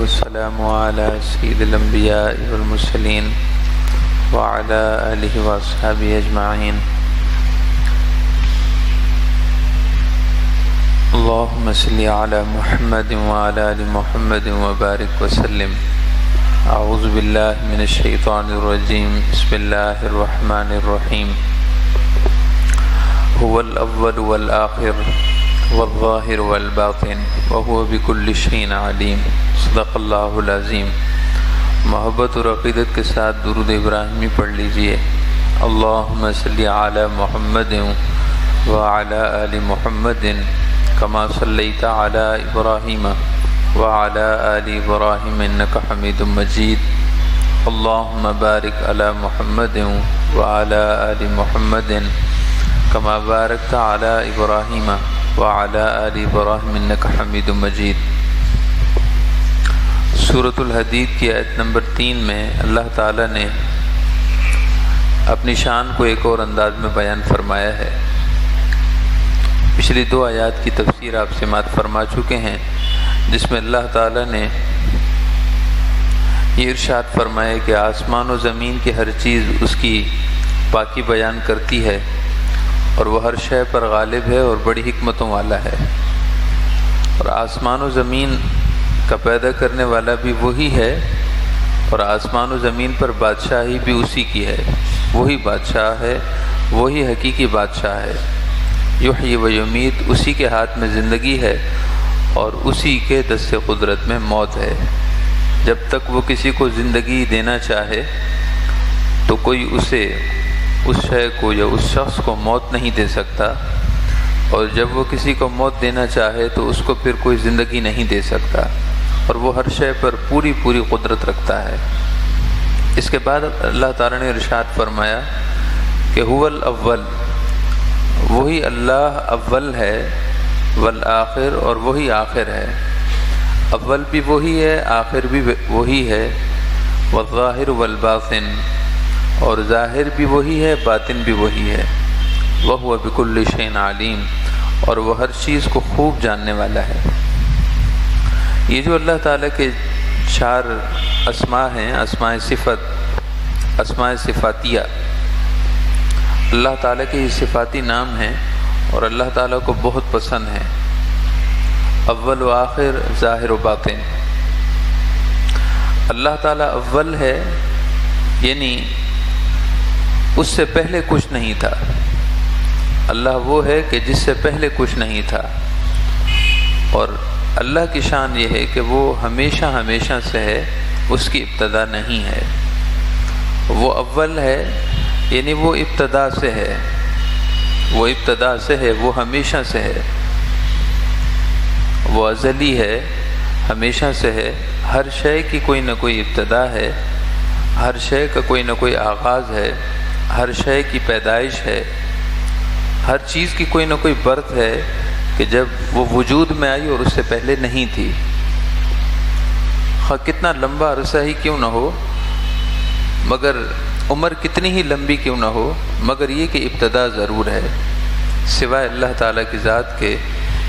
والسلام على سيد الأنبياء والمرسلين وعلى آله وأصحابه أجمعين. اللهم صل على محمد وعلى آل محمد وبارك وسلم. أعوذ بالله من الشيطان الرجيم. بسم الله الرحمن الرحيم. هو الأول والآخر والظاهر والباطن وهو بكل شيء عليم. صدق اللہ العظیم. محبت اور عقیدت کے ساتھ درود ابراہیمی پڑھ لیجئے. اللہم صلی علی محمد وعلی آل محمد کما صلیت علی ابراہیم وعلی آل ابراہیم انک حمید مجید. اللہم بارک علی محمد وعلی آل محمد کما بارکت علی ابراہیم وعلی آل ابراہیم انک حمید مجید. سورۃ الحدید کی آیت نمبر 3 میں اللہ تعالیٰ نے اپنی شان کو ایک اور انداز میں بیان فرمایا ہے. پچھلی 2 آیات کی تفسیر آپ سماعت فرما چکے ہیں، جس میں اللہ تعالیٰ نے یہ ارشاد فرمایا کہ آسمان و زمین کی ہر چیز اس کی پاکی بیان کرتی ہے اور وہ ہر شے پر غالب ہے اور بڑی حکمتوں والا ہے. اور آسمان و زمین کا پیدا کرنے والا بھی وہی ہے، اور آسمان و زمین پر بادشاہی بھی اسی کی ہے. وہی بادشاہ ہے، وہی حقیقی بادشاہ ہے. یحیی و یمیت، اسی کے ہاتھ میں زندگی ہے اور اسی کے دست قدرت میں موت ہے. جب تک وہ کسی کو زندگی دینا چاہے تو کوئی اسے اس شے کو یا اس شخص کو موت نہیں دے سکتا، اور جب وہ کسی کو موت دینا چاہے تو اس کو پھر کوئی زندگی نہیں دے سکتا، اور وہ ہر شے پر پوری قدرت رکھتا ہے. اس کے بعد اللہ تعالیٰ نے ارشاد فرمایا کہ هو الاول، وہی اللہ اول ہے، والآخر، اور وہی آخر ہے. اول بھی وہی ہے، آخر بھی وہی ہے. والظاہر والباطن، اور ظاہر بھی وہی ہے، باطن بھی وہی ہے. وَهُوَ بِكُلِّ شَيْءٍ عَلِيمٌ، اور وہ ہر چیز کو خوب جاننے والا ہے. یہ جو اللہ تعالیٰ کے 4 اسماء ہیں، اسماء صفت، اسماء صفاتیہ، اللہ تعالیٰ کے یہ صفاتی نام ہیں اور اللہ تعالیٰ کو بہت پسند ہیں. اول و آخر، ظاہر و باطن. اللہ تعالیٰ اول ہے، یعنی اس سے پہلے کچھ نہیں تھا. اللہ وہ ہے کہ جس سے پہلے کچھ نہیں تھا. اور اللہ کی شان یہ ہے کہ وہ ہمیشہ سے ہے، اس کی ابتدا نہیں ہے. وہ اول ہے، یعنی وہ ابتدا سے ہے، وہ ابتدا سے ہے، وہ ہمیشہ سے ہے. وہ ازلی ہے، ہمیشہ سے ہے. ہر شے کی کوئی نہ کوئی ابتدا ہے، ہر شے کا کوئی نہ کوئی آغاز ہے، ہر شے کی پیدائش ہے. ہر چیز کی کوئی نہ کوئی برتھ ہے کہ جب وہ وجود میں آئی اور اس سے پہلے نہیں تھی. کتنا لمبا عرصہ ہی کیوں نہ ہو، مگر عمر کتنی ہی لمبی کیوں نہ ہو، مگر یہ کہ ابتدا ضرور ہے. سوائے اللہ تعالیٰ کی ذات کے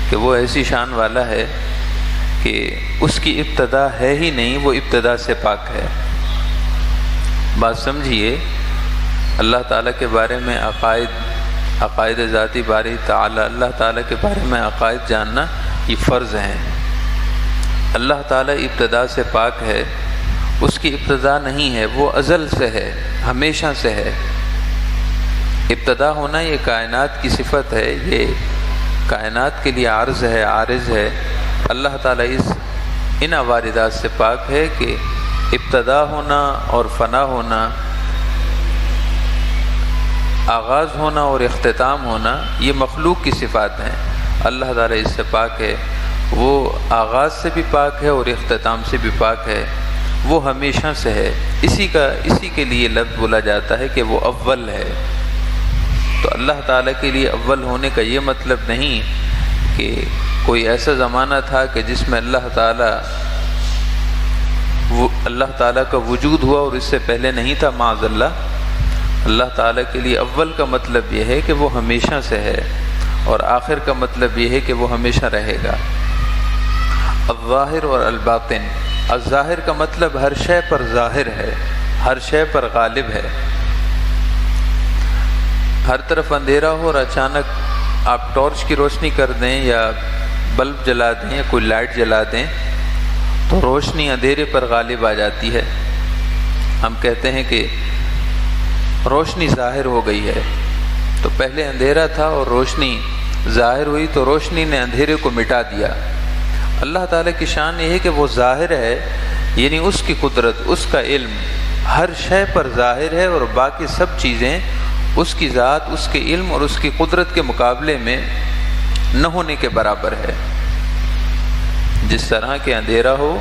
کہ وہ ایسی شان والا ہے کہ اس کی ابتدا ہے ہی نہیں، وہ ابتدا سے پاک ہے. بات سمجھیے، اللہ تعالیٰ کے بارے میں عقائد ذاتی باری تعالیٰ، اللہ تعالیٰ کے بارے میں عقائد جاننا یہ فرض ہیں. اللہ تعالیٰ ابتدا سے پاک ہے، اس کی ابتدا نہیں ہے، وہ ازل سے ہے، ہمیشہ سے ہے. ابتدا ہونا یہ کائنات کی صفت ہے، یہ کائنات کے لیے عارض ہے. اللہ تعالیٰ ان عوارضات سے پاک ہے کہ ابتدا ہونا اور فنا ہونا، آغاز ہونا اور اختتام ہونا، یہ مخلوق کی صفات ہیں. اللہ تعالیٰ اس سے پاک ہے. وہ آغاز سے بھی پاک ہے اور اختتام سے بھی پاک ہے. وہ ہمیشہ سے ہے. اسی کے لیے لفظ بولا جاتا ہے کہ وہ اول ہے. تو اللہ تعالیٰ کے لیے اول ہونے کا یہ مطلب نہیں کہ کوئی ایسا زمانہ تھا کہ جس میں اللہ تعالیٰ کا وجود ہوا اور اس سے پہلے نہیں تھا. معاذ اللہ. اللہ تعالیٰ کے لیے اول کا مطلب یہ ہے کہ وہ ہمیشہ سے ہے، اور آخر کا مطلب یہ ہے کہ وہ ہمیشہ رہے گا. الظاہر اور الباطن، الظاہر کا مطلب ہر شے پر ظاہر ہے، ہر شے پر غالب ہے۔ ہر طرف اندھیرا ہو اور اچانک آپ ٹارچ کی روشنی کر دیں یا بلب جلا دیں یا کوئی لائٹ جلا دیں تو روشنی اندھیرے پر غالب آ جاتی ہے۔ ہم کہتے ہیں کہ روشنی ظاہر ہو گئی ہے، تو پہلے اندھیرا تھا اور روشنی ظاہر ہوئی تو روشنی نے اندھیرے کو مٹا دیا۔ اللہ تعالیٰ کی شان یہ ہے کہ وہ ظاہر ہے، یعنی اس کی قدرت، اس کا علم ہر شے پر ظاہر ہے، اور باقی سب چیزیں اس کی ذات، اس کے علم اور اس کی قدرت کے مقابلے میں نہ ہونے کے برابر ہے۔ جس طرح کہ اندھیرا ہو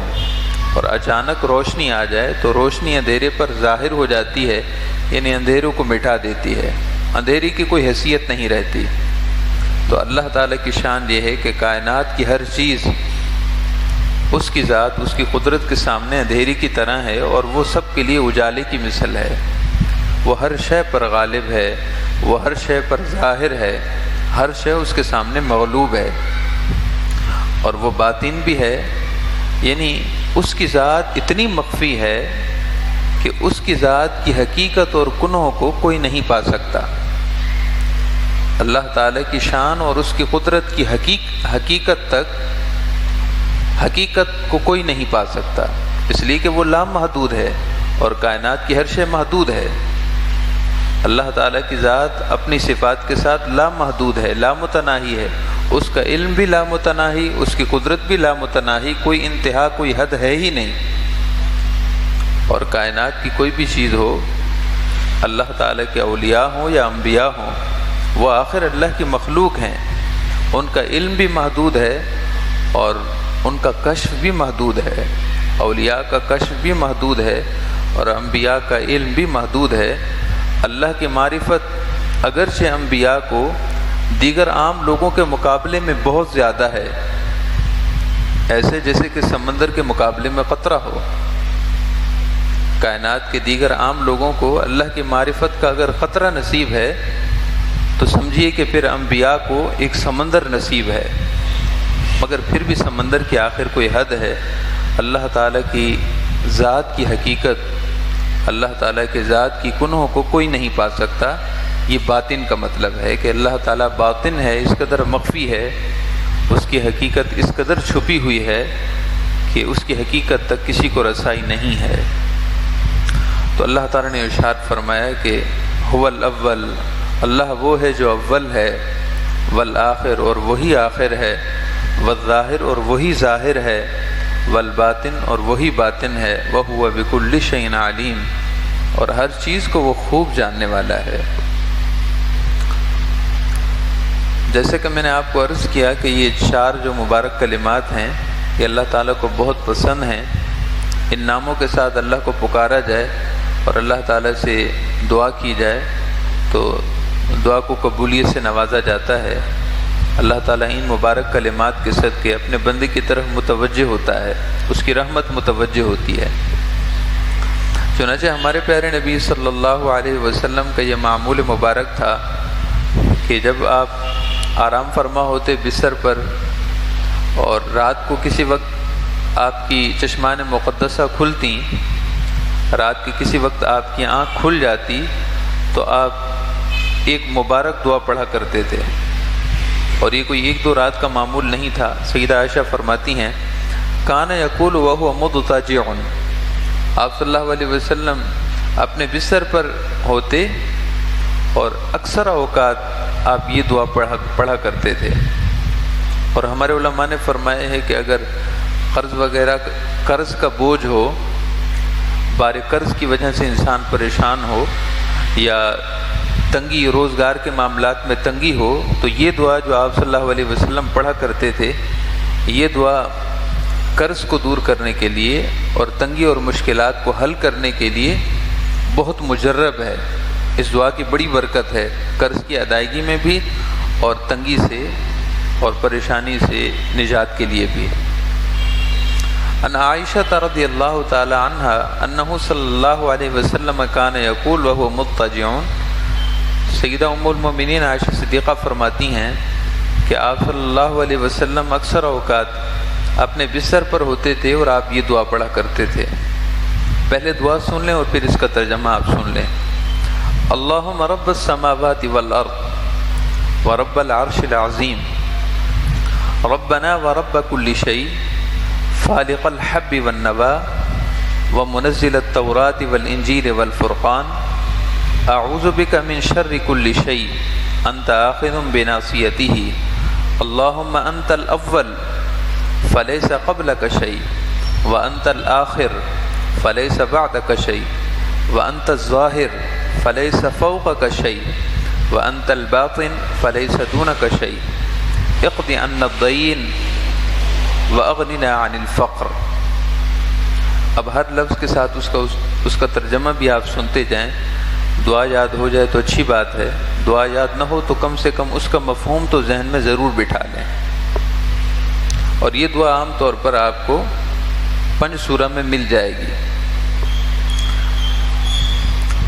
اور اچانک روشنی آ جائے تو روشنی اندھیرے پر ظاہر ہو جاتی ہے، یعنی اندھیروں کو مٹا دیتی ہے، اندھیرے کی کوئی حیثیت نہیں رہتی۔ تو اللہ تعالیٰ کی شان یہ ہے کہ کائنات کی ہر چیز اس کی ذات، اس کی قدرت کے سامنے اندھیری کی طرح ہے، اور وہ سب کے لیے اجالے کی مثل ہے۔ وہ ہر شے پر غالب ہے، وہ ہر شے پر ظاہر ہے، ہر شے اس کے سامنے مغلوب ہے، اور وہ باطن بھی ہے، یعنی اس کی ذات اتنی مخفی ہے کہ اس کی ذات کی حقیقت اور کنہوں کو کوئی نہیں پا سکتا۔ اللہ تعالیٰ کی شان اور اس کی قدرت کی حقیقت تک، حقیقت کو کوئی نہیں پا سکتا، اس لیے کہ وہ لامحدود ہے اور کائنات کی ہر شے محدود ہے۔ اللہ تعالیٰ کی ذات اپنی صفات کے ساتھ لامحدود ہے، لامتناہی ہے، اس کا علم بھی لامتناہی، اس کی قدرت بھی لامتناہی، کوئی انتہا، کوئی حد ہے ہی نہیں۔ اور کائنات کی کوئی بھی چیز ہو، اللہ تعالیٰ کے اولیاء ہوں یا انبیاء ہوں، وہ آخر اللہ کی مخلوق ہیں، ان کا علم بھی محدود ہے اور ان کا کشف بھی محدود ہے۔ اولیاء کا کشف بھی محدود ہے اور انبیاء کا علم بھی محدود ہے۔ اللہ کی معرفت اگرچہ انبیاء کو دیگر عام لوگوں کے مقابلے میں بہت زیادہ ہے، ایسے جیسے کہ سمندر کے مقابلے میں قطرہ ہو۔ کائنات کے دیگر عام لوگوں کو اللہ کی معرفت کا اگر قطرہ نصیب ہے تو سمجھیے کہ پھر انبیاء کو ایک سمندر نصیب ہے، مگر پھر بھی سمندر کی آخر کوئی حد ہے۔ اللہ تعالیٰ کی ذات کی حقیقت، اللہ تعالیٰ کے ذات کی کنہوں کو کوئی نہیں پا سکتا۔ یہ باطن کا مطلب ہے کہ اللہ تعالیٰ باطن ہے، اس قدر مخفی ہے، اس کی حقیقت اس قدر چھپی ہوئی ہے کہ اس کی حقیقت تک کسی کو رسائی نہیں ہے۔ تو اللہ تعالیٰ نے ارشاد فرمایا کہ هو الاول، اللہ وہ ہے جو اول ہے، والآخر اور وہی آخر ہے، والظاہر اور وہی ظاہر ہے، والباطن اور وہی باطن ہے، وَهُوَ بِكُلِّ شَيْءٍ عَلِيمٌ اور ہر چیز کو وہ خوب جاننے والا ہے۔ جیسے کہ میں نے آپ کو عرض کیا کہ یہ 4 جو مبارک کلمات ہیں یہ اللہ تعالیٰ کو بہت پسند ہیں۔ ان ناموں کے ساتھ اللہ کو پکارا جائے اور اللہ تعالیٰ سے دعا کی جائے تو دعا کو قبولیت سے نوازا جاتا ہے۔ اللہ تعالیٰ ان مبارک کلمات کے صدقے اپنے بندے کی طرف متوجہ ہوتا ہے، اس کی رحمت متوجہ ہوتی ہے۔ چنانچہ ہمارے پیارے نبی صلی اللہ علیہ وسلم کا یہ معمول مبارک تھا کہ جب آپ آرام فرما ہوتے بستر پر اور رات کو کسی وقت آپ کی چشمان مقدسہ کھلتی، رات کے کسی وقت آپ کی آنکھ کھل جاتی تو آپ ایک مبارک دعا پڑھا کرتے تھے، اور یہ کوئی 1-2 رات کا معمول نہیں تھا۔ سیدہ عائشہ فرماتی ہیں کان یقول وهو مضطجع، آپ صلی اللہ علیہ وسلم اپنے بستر پر ہوتے اور اکثر اوقات آپ یہ دعا پڑھا کرتے تھے۔ اور ہمارے علماء نے فرمایا ہے کہ اگر قرض وغیرہ، قرض کا بوجھ ہو، بار قرض کی وجہ سے انسان پریشان ہو، یا تنگی روزگار کے معاملات میں تنگی ہو، تو یہ دعا جو آپ صلی اللہ علیہ وسلم پڑھا کرتے تھے، یہ دعا قرض کو دور کرنے کے لیے اور تنگی اور مشکلات کو حل کرنے کے لیے بہت مجرب ہے۔ اس دعا کی بڑی برکت ہے، قرض کی ادائیگی میں بھی اور تنگی سے اور پریشانی سے نجات کے لیے بھی۔ ان عائشہ رضی اللہ تعالی عنہا انہ صلی اللہ علیہ وسلم کان یقول وهو مضطجع، سیدہ ام المؤمنین عائشہ صدیقہ فرماتی ہیں کہ آپ صلی اللہ علیہ وسلم اکثر اوقات اپنے بستر پر ہوتے تھے اور آپ یہ دعا پڑھا کرتے تھے. پہلے دعا سن لیں اور پھر اس کا ترجمہ آپ سن لیں. اللہم رب السماوات والارض ورب العرش العظیم ربنا ورب كل شيء فالق الحب والنوى ومنزل التوراة والإنجيل والفرقان اعوذ بك من شر كل شيء انت آخذ بناصيته اللهم انت الاول فليس قبلك شيء وانت الاخر فليس بعدك شيء وانت الظاهر فليس فوقك شيء وانت الباطن فليس دونك شيء اقض عنا الدين واغننا عن الفقر. اب ہر لفظ کے ساتھ اس کا ترجمہ بھی آپ سنتے جائیں. دعا یاد ہو جائے تو اچھی بات ہے، دعا یاد نہ ہو تو کم سے کم اس کا مفہوم تو ذہن میں ضرور بٹھا لیں. اور یہ دعا عام طور پر آپ کو پنج سورہ میں مل جائے گی.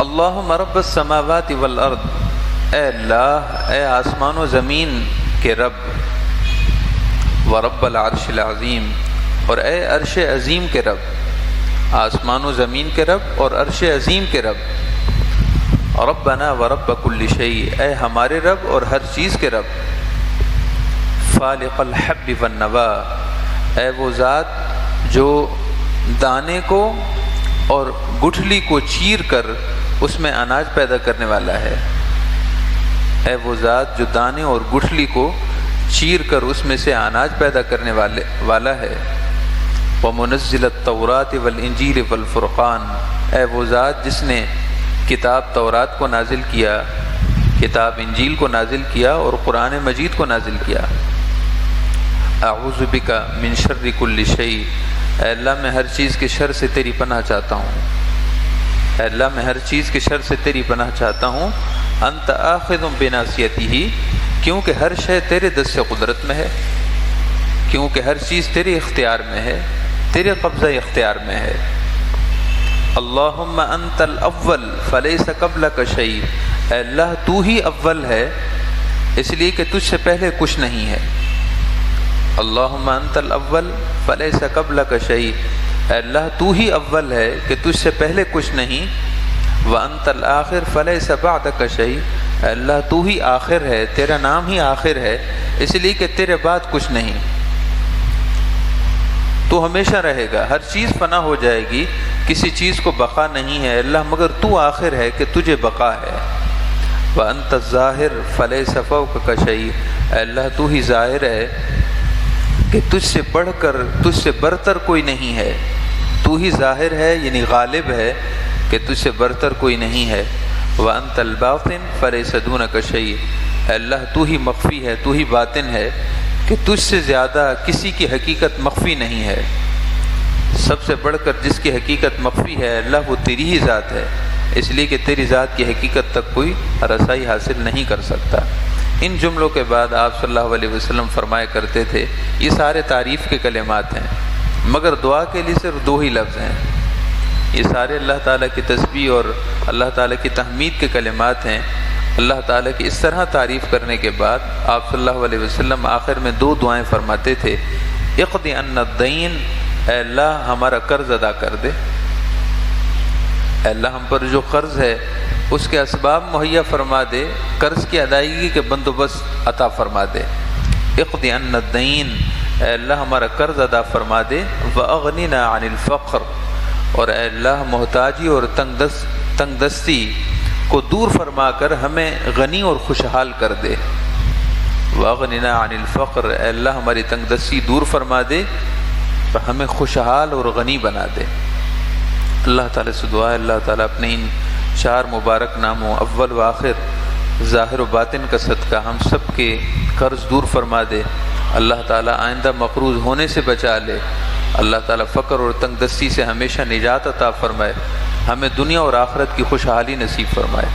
اللہم رب السماوات والارض، اے اللہ، اے آسمان و زمین کے رب، ورب العرش العظیم، اور اے عرش عظیم کے رب. آسمان و زمین کے رب اور عرش عظیم کے رب. ربنا ورب کل شیء، اے ہمارے رب اور ہر چیز کے رب. فالق الحب والنوى، اے وہ ذات جو دانے کو اور گٹھلی کو چیر کر اس میں اناج پیدا کرنے والا ہے. اے وہ ذات جو دانے اور گٹھلی کو چیر کر اس میں سے اناج پیدا کرنے والا ہے. ومنزل التوراۃ والانجیل والفرقان، اے وہ ذات جس نے کتاب تورات کو نازل کیا، کتاب انجیل کو نازل کیا اور قرآن مجید کو نازل کیا. اعوذ بک من شر کل شیء، اے اللہ میں ہر چیز کے شر سے تیری پناہ چاہتا ہوں. اے اللہ میں ہر چیز کے شر سے تیری پناہ چاہتا ہوں. انت آخذ بناصیتہ، کیونکہ ہر شے تیرے دست قدرت میں ہے، کیونکہ ہر چیز تیرے اختیار میں ہے، تیرے قبضہ اختیار میں ہے. اللہم انت الاول فلیس قبلک شیء، اے اللہ تو ہی اول ہے اس لیے کہ تجھ سے پہلے کچھ نہیں ہے. اللہم انت الاول فلیس قبلک شیء، اے اللہ تو ہی اول ہے کہ تجھ سے پہلے کچھ نہیں. وانت الآخر فلیس بعدک شیء، اے اللہ تو ہی آخر ہے، تیرا نام ہی آخر ہے اس لیے کہ تیرے بعد کچھ نہیں. تو ہمیشہ رہے گا، ہر چیز فنا ہو جائے گی، کسی چیز کو بقا نہیں ہے اللہ، مگر تو آخر ہے کہ تجھے بقا ہے. وانت الظاہر فلیس فوقک شیء، اے اللہ تو ہی ظاہر ہے کہ تجھ سے بڑھ کر تجھ سے برتر کوئی نہیں ہے. تو ہی ظاہر ہے یعنی غالب ہے کہ تجھ سے برتر کوئی نہیں ہے. وانت الباطن فلیس دونک شیء، اے اللہ تو ہی مخفی ہے، تو ہی باطن ہے کہ تجھ سے زیادہ کسی کی حقیقت مخفی نہیں ہے. سب سے بڑھ کر جس کی حقیقت مخفی ہے اللہ وہ تیری ہی ذات ہے، اس لیے کہ تیری ذات کی حقیقت تک کوئی رسائی حاصل نہیں کر سکتا. ان جملوں کے بعد آپ صلی اللہ علیہ وسلم فرمایا کرتے تھے، یہ سارے تعریف کے کلمات ہیں مگر دعا کے لیے صرف دو ہی لفظ ہیں. یہ سارے اللہ تعالیٰ کی تسبیح اور اللہ تعالیٰ کی تحمید کے کلمات ہیں. اللہ تعالیٰ کی اس طرح تعریف کرنے کے بعد آپ صلی اللہ علیہ وسلم آخر میں دو دعائیں فرماتے تھے. اقض عنا الدین، اے اللہ ہمارا قرض ادا کر دے، اے اللہ ہم پر جو قرض ہے اس کے اسباب مہیا فرما دے، قرض کی ادائیگی کے بندوبست عطا فرما دے. اقض عنا الدین، اے اللہ ہمارا قرض ادا فرما دے. واغننا عن الفقر، اور اے اللہ محتاجی اور تنگ دستی کو دور فرما کر ہمیں غنی اور خوشحال کر دے. واغننا عن الفقر، اے اللہ ہماری تنگ دستی دور فرما دے اور ہمیں خوشحال اور غنی بنا دے. اللہ تعالیٰ سے دعا ہے اللہ تعالیٰ اپنے ان چار مبارک ناموں اول و آخر، ظاہر و باطن کا صدقہ ہم سب کے قرض دور فرما دے. اللہ تعالیٰ آئندہ مقروض ہونے سے بچا لے. اللہ تعالیٰ فقر اور تنگ دستی سے ہمیشہ نجات عطا فرمائے، ہمیں دنیا اور آخرت کی خوشحالی نصیب فرمائے.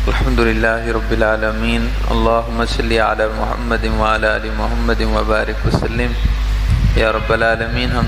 الحمدللہ رب العالمین. اللہم صلی علی محمد وعلی آل محمد وبارک وسلم. یا رب العالمین، ہم